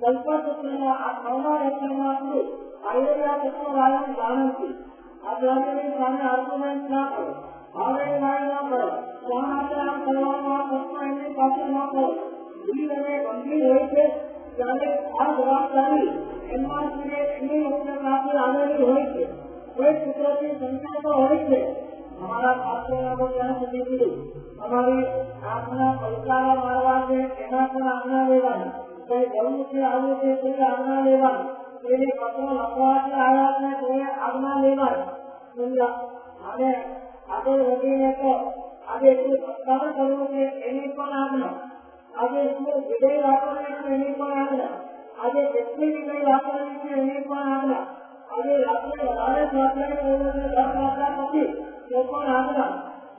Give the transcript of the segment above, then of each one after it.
कल्पसूत्रेण आत्मनारक्षणार्थं आयुर्वेदतत्त्ववादं जानन्ति। आचार्यनि सामे आर्गुमेंट न करो, आवेदन न करो, स्वानाचार करवाना प्रश्न एमनी પાસે ન કરો। ભીડ અને ગંભીર હોય છે ત્યારે આ જવાબદારી એમના સિવાય એમની પાસે આવેલી હોય છે। કોઈ કુદરતી સંકટ તો હોય છે। हमारा शास्त्रों को क्या समझी हमारी आत्मा पलकारा मारवा से एना पर आज्ञा लेवानी, कोई जरूर से आवे से कोई आज्ञा लेवानी, कोई पत्र लखवा से आया से कोई आज्ञा लेवानी। समझा? आगे आगे વધીને તો आगे શું સત્તાવન કરવું છે એની પણ આજ્ઞા, आगे શું વિજય વાપરવી છે એની પણ આજ્ઞા, आगे કેટલી વિજય વાપરવી છે એની પણ આજ્ઞા, आगे રાત્રે વધારે સ્વાધ્યાય કરવો છે 10 વાગ્યા પછી तो पण आज्ञा।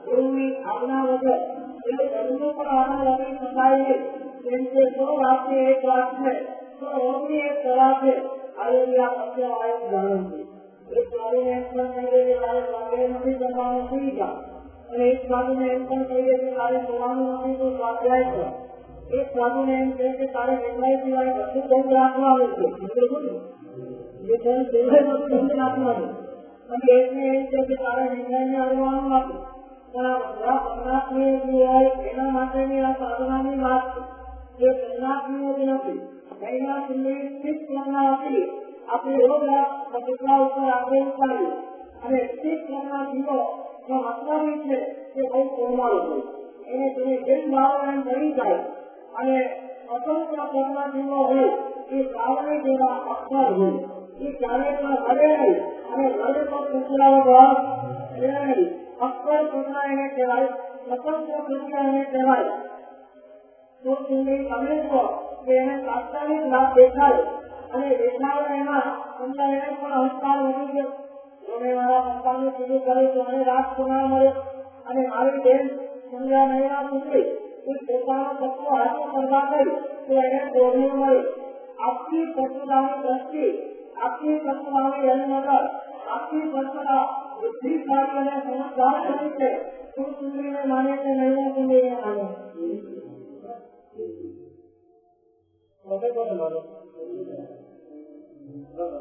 गुरुनी आज्ञा वगैरह ये बंधु पर आज्ञा लगी सताई जिनके 100 वाक्य एक वाक्य तो और भी एक तरह से आयोजिया सत्य आय जानती। एक बारे में पर कहिए कि तारे स्वाध्याय नहीं करवाना सीखा, और एक बारे में पर कहिए कि तारे सुनाना नहीं तो स्वाध्याय कर, एक बारे में कहिए कि तारे निर्णय सिवाय बच्चे को रखना है। बिल्कुल ये कोई दूसरे बच्चे को रखना है અને એટલે એ છે કે તારે નિર્ણયને અડવાનું નથી, પણ આ બધા પંજાબની જે હોય એના માટેની આ સાધનાની વાત છે। જે પંજાબની જ નથી એના સુંદરી સ્થિત કરનાર હતી આપણે રોજ પગલા ઉપર આપણે ઉતારીએ અને સ્થિત કરનાર જીવો નો મતલબ એ છે કે બહુ કોરવાળો હોય એને તમે જેમ ભાવ એમ ભરી જાય અને સ્વતંત્ર કરનાર જીવો હોય એ કાવણી જેવા અક્ષર હોય એ ચાલે પણ ભરે નહીં અને ઘરે પર કચરાઓ બહાર નહીં અક્ષર કચરા એને કહેવાય, સ્વતંત્ર કચરા એને કહેવાય। તો તમે સમજો કે એને તાત્કાલિક લાભ દેખાય અને દેખાડે એમાં સમજા એને પણ અહંકાર વધી ગયો। મને મારા પપ્પાને કીધું કરે તો મને રાત સુના મળે અને મારી બેન સમજા મહિના પૂછે એ પોતાનો તત્વ હાથો કરવા ગઈ તો એને દોડ્યું મળે। આપની સત્તાની દ્રષ્ટિ आपकी संस्कृति अनुभव आपकी संस्कृति बुद्धिशाली અને સમજદાર તરીકે શું સુંદરીને માને છે નહીં સુંદરીને માને ઓકે બોલો મારો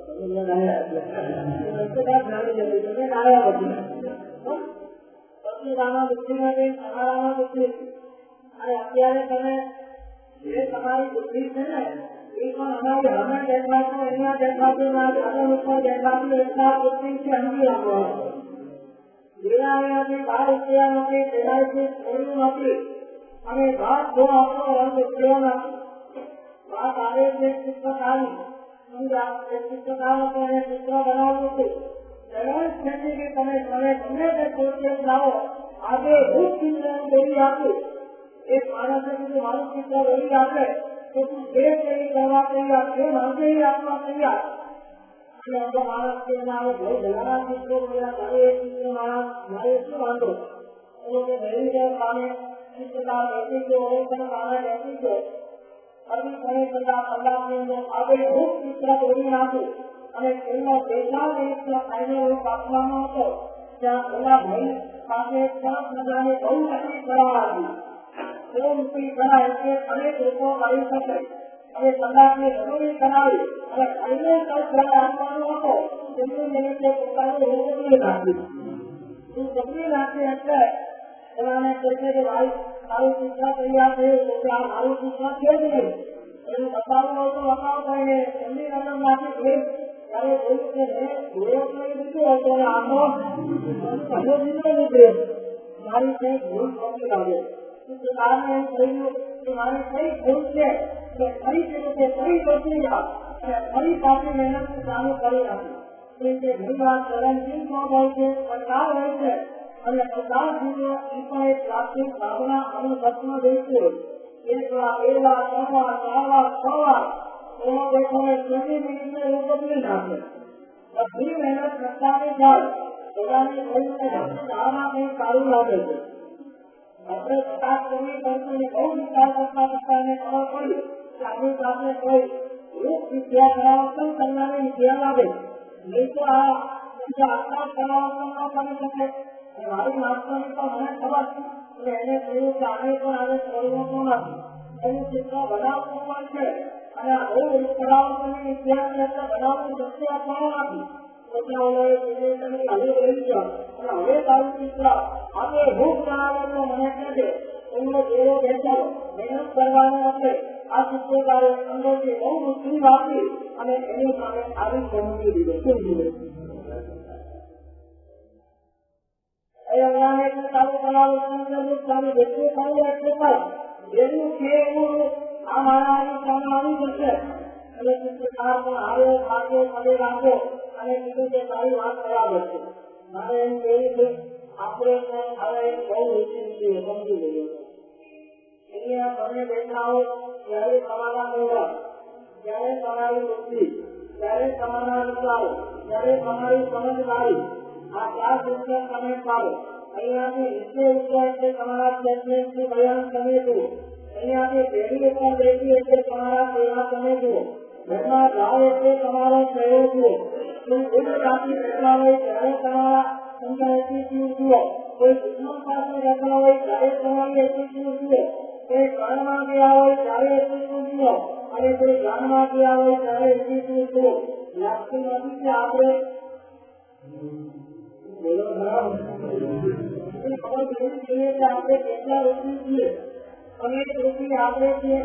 તમને લાયા એટલે બાદ જાણી જશે તમે લાયા પછી રામા બુદ્ધિ માટે તમારામાં બુદ્ધિ અને અત્યારે તમે જે તમારી બુદ્ધિ છે ને એ પણ અમારી હમે દેખાતું અહીંયા દેખાતું ના આગળ ઉપર દેખાતું એટલા બુદ્ધિ છે સમજી રાખો। દુનિયાથી બહાર ઉતર્યા નથી, તેનાથી છોડ્યું નથી અને વાત જો આપણો રંગ ઉતર્યો નથી। વાત આવે છે ચિત્રકારી સમજા એ ચિત્રકાર એને ચિત્ર બનાવવું છે જરૂર છે કે તમે ગમે તે પ્રોજેક્ટ લાવો આજે હું ચિત્ર દોરી આપું એક માણસે કીધું મારું ચિત્ર દોરી આપે तो तू देख नहीं करवा तैयार थे मांगे ही आपका तैयार અને અમુક માણસ કે ના આવે બહુ ઘણા ચિત્રો મેરા ઘરે એક ચિત્ર મારે શું વાંધો એ કે ભેરી જાય પાને ચિત્રકાર બેઠી ગયો હોય પણ મારા બેઠી ગયો અભી ઘરે બધા કલાકની અંદર આગળ ખૂબ ચિત્ર દોરી નાખું અને એનો બેસાડ એક ફાઇનલ રૂપ આપવાનો હતો ત્યાં ઓલા ભાઈ પાસે સરસ મજાની બહુ મોટી કળા હતી। जो मुक्ति करा है अनेक लोगों કરી શકે અને કલાકની જરૂરી કરાવી અને ફાઇનલ કર આપવાનો હતો તેમની નિમિત્તે પોતાનું રોગી નાખી તો રોગી નાખી એટલે એમને કહે છે કે ભાઈ મારું ચિત્ર તૈયાર થયું તો આ મારું ચિત્ર છે જ નહીં એનું બતાવવું હોય તો બતાવ થઈને એમની રકમ નાખી ગઈ ત્યારે જોયું કે મેં ઘોડો કરી દીધું હતો અને આનો કયો દીધો નીકળ્યો મારી કંઈક ભૂલ પકડી લાગે चित्रकारने एम કહ્યું કે મારી કઈ ભૂલ છે કે ફરી રીતે ફરી બદલી જાઓ અને ફરી પાછી મહેનત ચાલુ કરી નાખી। એટલે ઘણી વાર ચેલેન્જિંગ પણ હોય છે, પડકાર હોય છે અને પડકાર જીવો એ પણ એક પ્લાસ્ટિક ભાવના અનુભવમાં દેખતી હોય એક વાર બે વાર 3 વાર 4 વાર 6 વાર એનો દેખો પ્રતિ મિનિટને એવું બદલી નાખે। બધી મહેનત કરતાની જાય બધાને કહ્યું કે આમાં કંઈ સારું લાગે છે આપણે વિકાસ કરવી પડશે અને બહુ વિચાર કરતા કરતા એને ખબર પડી કે આપણી પાસે કોઈ રૂપ વિદ્યા કરાવતન કરનારી વિદ્યા લાગે નહીં તો આ આટલા કરાવતન ન કરી શકે। મારી માસ્ટરની તો મને ખબર અને એને કહ્યું કે આને પણ આને છોડવો તો નથી એનું ચિત્ર બનાવવું પણ છે અને આ બહુ કરાવવાની વિદ્યાર્થી એટલે બનાવવું શક્તિ આપવામાં આવી. હવે તારું ચિત્ર અમે ભૂખ જણાવેલો મને કહે એમનો જેવો બેઠો મહેનત કરવાનો એટલે આ ચિત્રકારે અંદરથી બહુ મુશ્કેલી આપી અને એની સામે આવી સમજી દીધો. શું દીધો? એ અલ્લાહને તારું બનાવું તારું જેટલું કરવું એટલું કર, જેવું છે એવું આ મારાની સામે આવી જશે. એટલે ચિત્રકાર પણ આવ્યો ભાગ્યો પદે રાખો અને કીધું કે તારી વાત બરાબર છે. મારે એમ કહ્યું છે આપણે હવે બહુ રુચિ સમજી લઈએ. અહીંયા તમે બેઠા હો ત્યારે તમારા મોઢા, ત્યારે તમારી બુદ્ધિ, ત્યારે તમારા વિચારો, ત્યારે તમારી સમજદારી, આ 4 સિસ્ટમ તમે પાડો. અહીંયાથી નીચે ઉતરો એટલે તમારા સ્ટેટમેન્ટનું બયાન તમે જુઓ. અહીંયાથી પેઢી ઉપર બેસી એટલે તમારા સેવા તમે જુઓ. ઘરમાં જાઓ એટલે તમારો પ્રયોગ જુઓ. કોઈ ઉચ્ચ જાતિ બેઠા હોય ત્યારે તમારા સંચાલકી જુઓ. કોઈ દુશ્મન પાસે બેઠા હોય ત્યારે તમારી એટીટ્યુડ જુઓ. કોઈ કાનમાં ગયા હોય ત્યારે એટીટ્યુડ જુઓ અને કોઈ જાનમાં ગયા હોય ત્યારે એટીટ્યુડ જુઓ. લાગતું નથી કે આપણે ખબર પડવી જોઈએ કે આપણે કેટલા રૂપી છીએ. અને રૂપી આપણે છીએ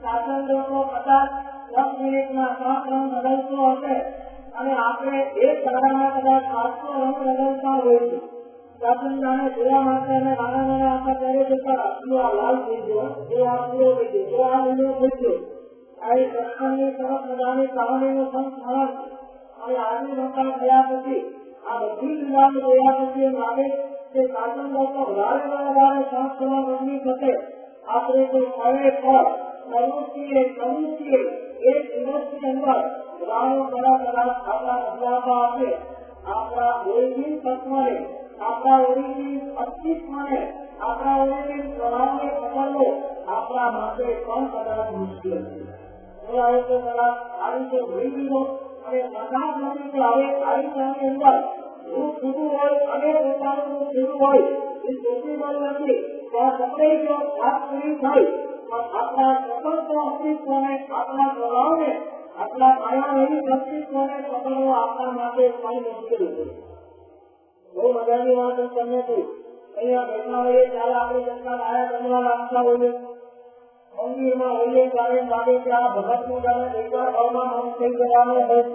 શાસન લોકો 50-10 મિનિટમાં 7 રંગ બદલતો હશે અને આપણે એક દાડામાં કદાચ 700 રંગ બદલતા હોય છે. શાસન જાણે જોવા માટે અને નાના નાના આપણા ત્યારે જતા આટલું આ લાલ થઈ ગયો, જો આ પૂરો થઈ ગયો, જો આ લીલો થઈ ગયો. આ એક દર્શનની સરસ મજાની કહાનીનું સંસ્મરણ અને આદિ મોટા થયા પછી આ બધી જ વાત જોયા પછી એમ લાગે કે શાસન લોકો વધારે સંસ્કરણ બદલી શકે. આપણે તો ખરેખર પ્રવૃત્તિએ એક દિવસની અંદર ઘણા કદાચ આપણા બદલાવવા આપે. આપણા ઓરિજિન તત્વને, આપણા ઓરિજિન અસ્તિત્વને, આપણા ઓરિજિન સ્વભાવને પકડવો આપણા માટે પણ કદાચ મુશ્કેલ છે. કદાચ આ રીતે ભૂલી દીધો અને મજાક નથી કે હવે આની અંદર રૂપ જુદું હોય અને પોતાનું રૂપ જુદું હોય એ પોસિબલ નથી. ત્યાં પકડાઈ ગયો વાત પૂરી થઈ પણ આપણા સ્વતંત્ર અસ્તિત્વને, આપણા સ્વભાવને, આપણા માયાવી અસ્તિત્વને પકડવો આપણા માટે પણ મુશ્કેલ છે. બહુ મજાની વાત તમને કહી. અહીંયા બેઠા હોઈએ ત્યારે આપણે જનતા આયા બનવા માંગતા હોઈએ, મંદિરમાં હોઈએ ત્યારે લાગે કે આ ભગતનું જાણે વિચાર ભાવમાં મન થઈ જવાનું હોય.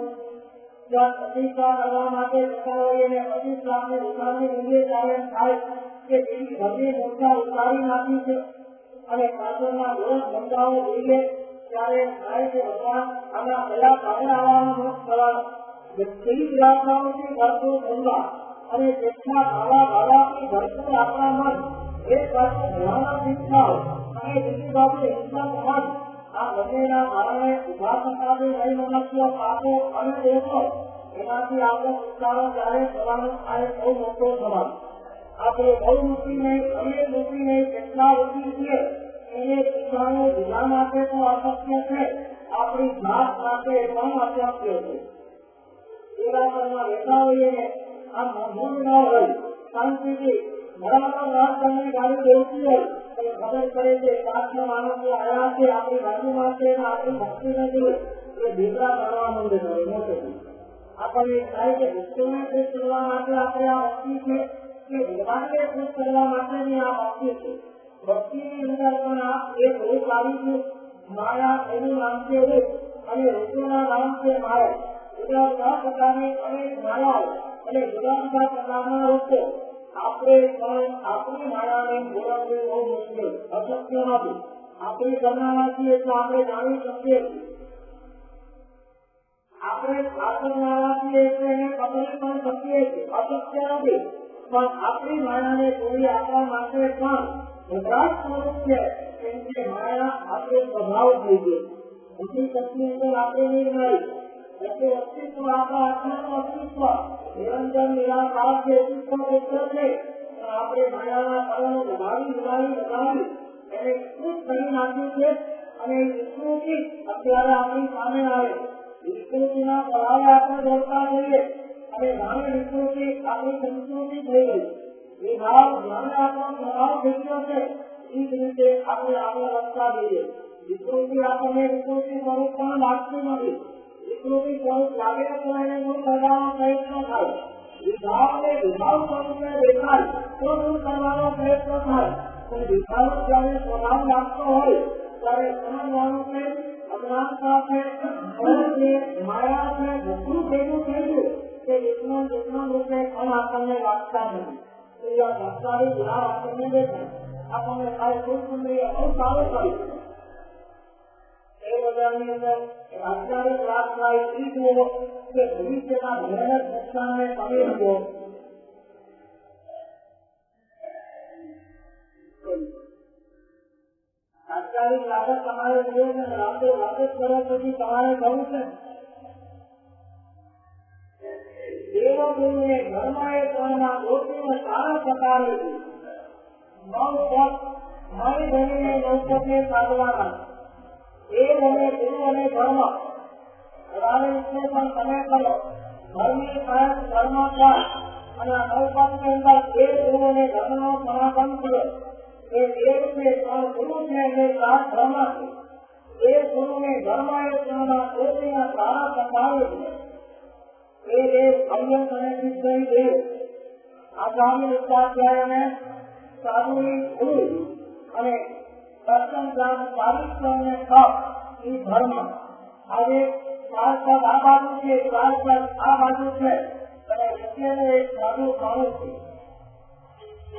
ત્યાં પ્રતિષ્ઠા કરવા માટે જતા હોઈએ ને 25 લાખની દુકાનની મૂલ્ય ત્યારે થાય કે તેની ઘરની મૂર્છા ઉતારી નાખી છે અને પાછળના ગોળ ધંધાઓ જોઈએ ત્યારે થાય કે ભગવાન આના કયા કાળે આવવાનો મોક્ષ થવાનો. તેવી જ યાત્રાઓથી ભરપૂર ધંધા અને જેટલા ભાવાથી ભરપૂર આપણા મન, એક બાજુ ભયાનક હિંસાઓ અને બીજી બાજુ હિંસક મન, આ બંનેના કારણે ઉભા થતા જે નૈમનસ્ય પાપો અને દોષો એનાથી આપણો છુટકારો ત્યારે થવાનો આ એક બહુ મોટો સવાલ. આપણે બહુ રૂપી નહીં, અમે રૂપી નહીં, કેટલા રૂપી છીએ એને પૂછવાનું બીજા માટે તો અશક્ય છે, આપણી જાત માટે પણ અશક્ય છે. દેવાસરમાં બેઠા હોઈએ ને આ મજબૂર ન હોય, શાંતિથી બરાબર વાત તમને ગાડી દોડતી હોય અને ખબર પડે કે 5 માણસો આવ્યા છે આપણી બાજુમાં છે અને આપણી ભક્તિ નથી એ દીકરા કરવા માંડે મોટે. આપણને થાય કે ભક્તોને ખુશ કરવા માટે આપણે આ ભક્તિ છે કે ભગવાનને ખુશ કરવા માટેની આ ભક્તિ છે. ભક્તિની અંદર પણ આ એક રૂપ આવી છે, માયા એનું નામ છે રૂપ અને રૂપોના નામ છે માયા. જુદા જુદા પ્રકારની અનેક માયાઓ અને જુદા જુદા પ્રકારના રૂપો. આપણે પણ આપણી માયાને ઓળખવું બહુ મુશ્કેલ, અશક્ય નથી. આપણે કરનારા છીએ એટલે આપણે જાણી શકીએ છીએ. આપણે આચરનારા છીએ એટલે એને પકડી પણ શકીએ છીએ, અશક્ય નથી. પણ આપણી માયાને જોઈ આપવા માટે પણ બધા સ્વરૂપ છે. કેમ કે માયા આપણો સ્વભાવ થઈ ગયો. મોટી શક્તિ અંદર આપણે નિર્ણય એટલે અસ્તિત્વ આપણા આત્માનું અસ્તિત્વ નિરંજન નિરાકાર જે અસ્તિત્વ પુત્ર છે આપણે માયાના કારણે લગાવી એને વિસ્તૃત કરી નાખ્યું છે અને વિસ્તૃતિ અત્યારે આપણી સામે આવે. વિસ્તૃતિના પ્રભાવે આપણે દોડતા જઈએ અને જાણે વિસ્તૃતિ આપણી સંસ્કૃતિ થઈ ગઈ. વિભાવ જાણે આપણો સ્વભાવ થઈ ગયો છે એ જ રીતે આપણે આગળ વધતા જઈએ. વિકૃતિ આપણને વિકૃતિ સ્વરૂપ પણ લાગતી નથી. વિકૃતિ સ્વરૂપ લાગે તો એને દૂર કરવાનો પ્રયત્ન થાય. વિભાવને વિભાવ સ્વરૂપે દેખાય તો દૂર કરવાનો પ્રયત્ન થાય. પણ વિભાવ જયારે સ્વભાવ લાગતો હોય ત્યારે સમજવાનું છે અજ્ઞાનતા છે, માયા છે, બધું ભેગું થઈ ગયું કે વિજ્ઞાન રૂપે ફળ આપણને લાગતા નથી. સંસ્કારી ગુલાબ આપણને દેખાય, આપણને કાંઈ કોઈ સુંદરી બહુ સારું કર્યું. એ બધાની અંદર સંસ્કારી ક્લાસમાં એ જુઓ કે ભવિષ્યના ભયાનક નુકસાનને તમે જુઓ. તાત્કાલિક લાગત તમારે જોઈએ ને રાતે વાતે કરો પછી તમારે જવું છે. દેવગુરુને ઘરમાં એ ત્રણમાં ગોતીને સારા પ્રકારે મળી ધરીને નૌકતને સાધવાના. દેવ અને ગુરુ અને ધર્મ વધારે ઈચ્છે પણ તમે કરો. ધર્મની સાહેબ ધર્મ કાળ અને નૌકતની અંદર દેવ ગુરુ અને ધર્મનો સમાગમ થયો. એ દેવ છે પણ ગુરુ છે એ સાત ધર્મ છે. દેવ ગુરુ ને ધર્મ એ ત્રણમાં ગોતીને સારા પ્રકારે છે. એ દેવ ભગવાન અને વિજય દેવ આગામી ઉપાધ્યાયને સાધુની ગુરુ અને દર્શન ગ્રામ ચારિત્ર અને તપ એ ધર્મ. આજે 4 પદ આ બાજુ છે, 4 પદ આ બાજુ છે અને વચ્ચેનો એક સાધુ કાળો છે.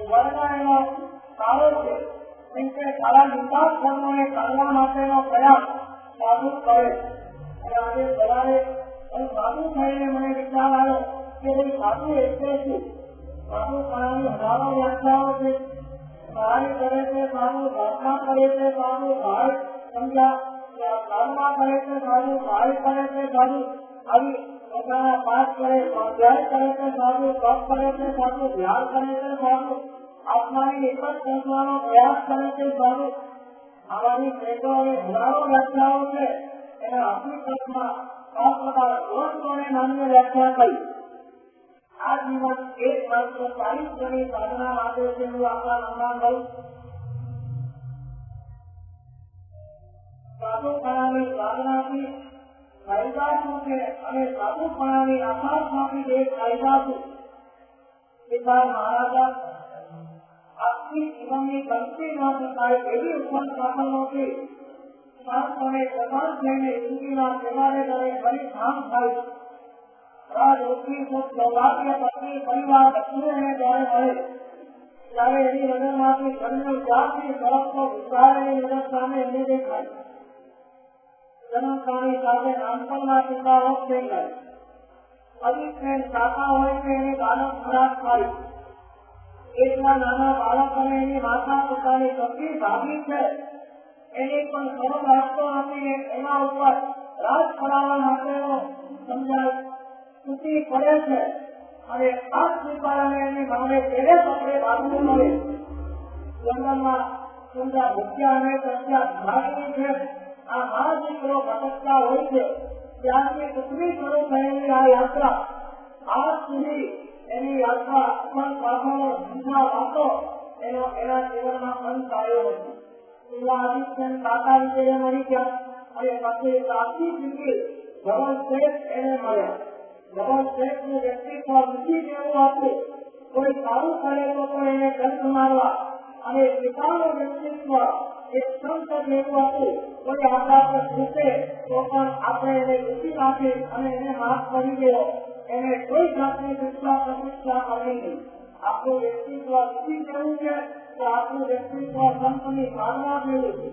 વર્ણ એનો કાળો છે કેમ કે સારા વિકાસ ધર્મોને કરવા માટેનો પ્રયાસ સાધુ કરે. અને આજે સવારે સાધુ થઈને મને વિચાર આવ્યો કે ભાઈ સાધુ એટલે શું? સાધુ પણાની હજારો વ્યાખ્યાઓ છે. સહાય કરે છે સાધુ, પ્રાર્થના કરે છે સાધુ, સહાય સમજ્યા કર્મા કરે છે સાધુ, સહાય કરે છે સાધુ, આવી પોતાના પાઠ કરે, સ્વાધ્યાય કરે છે સાધુ, તપ કરે છે સાધુ, ધ્યાન કરે છે સાધુ, આત્માની નિકટ પહોંચવાનો પ્રયાસ કરે છે સાધુ. આવાની ભેટો અને હજારો વ્યાખ્યાઓ છે. એના હકીકતમાં નામની વ્યાખ્યા કરી. આ જીવન એક માત્ર 40 ગણી સાધના માટે છે એવું આપણા નામમાં કહ્યું. સાધુપણાની સાધનાથી ફાયદા શું છે અને સાધુપણાની આભાસમાંથી એક ફાયદા શું? પિતા મહારાજા આખી જીવનની ગણતરી ન શકાય એવી ઉપન સાધનોથી શાસ્ત્રને પ્રધાન થઈને જિંદગીના સેવાને દરે ફરી કામ થાય. રાજરોગી સૌભાગ્ય પત્ની પરિવાર બધું એને જ્યારે મળે ત્યારે એની નજરમાંથી જન્મ જાતની સરસનો વિચારેલી નજર સામે એને દેખાય. જન્મતાની સાથે નાનપણના પિતાઓ થઈ જાય. અધિકને શાખા હોય કે એની બાળક ખરાબ થાય. એટલા નાના બાળક અને એની માતા પિતાની સૌથી ભાગી છે એની પણ ખબર રાખતો નથી. એના ઉપર રાજ કરાવવા માટેનો સમજાય તૂટી પડે છે અને આ સ્વીકારને એની માને તેને પકડે બાંધવું મળે. લંડનમાં સમજા ભૂખ્યા અને પ્રખ્યાત ભાગની છે. આ મા દીકરો ભટકતા હોય છે ત્યારથી ટૂંકડી શરૂ થયેલી આ યાત્રા આજ સુધી એની યાત્રા પણ પાછળનો જૂના વાતો એના જીવનમાં અંત આવ્યો નથી. કાકા વિજય મળી ગયા અને પછી આખી જિંદગી ધવલ શેઠ એને મળ્યા. ધવલ શેઠ નું વ્યક્તિત્વ નથી જેવું હતું. કોઈ સારું કરે તો પણ એને દંડ મારવા અને પિતાનું વ્યક્તિત્વ એક સંત જેવું હતું. કોઈ આપણા પર પૂછે તો પણ આપણે એને રૂચી નાખી અને એને માફ કરી દેવો. એને કોઈ જાતની શિક્ષા પ્રતિષ્ઠા કરવી નહીં. આપણું વ્યક્તિત્વ નથી જેવું છે તો આપણું વ્યક્તિત્વ સંતની ભાવના જેવું છે.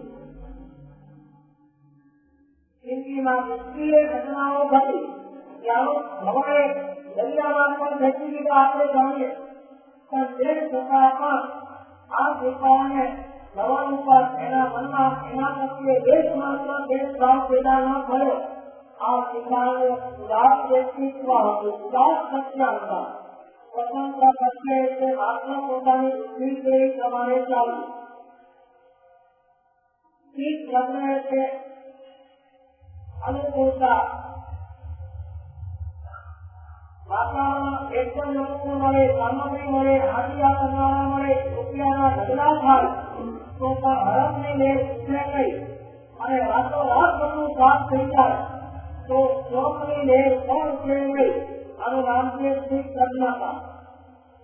જિંદગીમાં મુશ્કેલી ઘટનાઓ ઘટી ત્યારે હવાએ દરિયામાં પણ ઘટી દીધા આપણે જાણીએ. પણ તે છતાં પણ આ દીકરાઓને ભગવાન ઉપર એના મનમાં એના પ્રત્યે દેશ માત્ર દેશભાવ પેદા ન થયો. આ દીકરાઓ ઉદાસ વ્યક્તિત્વ હતું, ઉદાસ સત્ય હતા. સ્વતંત્ર પ્રત્યે એટલે માત્ર પોતાની બુદ્ધિ જેવી પ્રમાણે ચાલવું. શીખ લગ્ન એટલે અનુકૂળતા. વાતાવરણ એકદમ અનુકૂળ મળે, સામગ્રી મળે, હાજરા કરવાના મળે, રૂપિયાના ઢગલા થાય તો પણ હરફની લેર ઉઠે નહીં. અને રાતોરાત બધું સાફ થઈ જાય તો શોકની લહેર પણ ઉતરે નહીં. આનું નામ છે શ્રી પ્રજ્ઞાતા.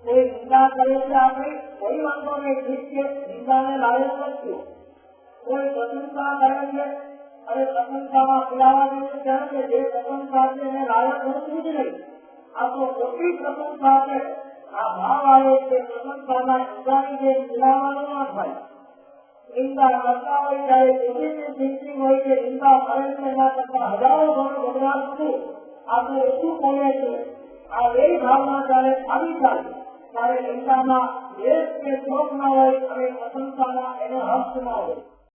કોઈ નિંદા કરે છે આપણે કોઈ વાંધો નહીં, ઠીક છે, નિંદાને લાયક નથી. કોઈ પ્રશંસા કરે છે અને પ્રશંસામાં પીડાવા દે છે ત્યારે કે જે પ્રશંસા છે એને લાયક હોતું જ નહીં. આ તો ખોટી પ્રશંસા છે. આ ભાવ આવે કે પ્રશંસામાં નિંદાની જે પીડાવાનું ના થાય. નિંદા કરતા હોય ત્યારે પોઝિટિવ થિંકિંગ હોય કે નિંદા કરે છે એના કરતા હજારો ગણું બદલાવ છું આપણે એટલું બોલે છે. આ બે ભાવના જ્યારે આવી જાય ત્યારે નિંદામાં દ્વેષ કે શોક ના હોય અને પ્રશંસામાં એનો હર્ષ ના હોય.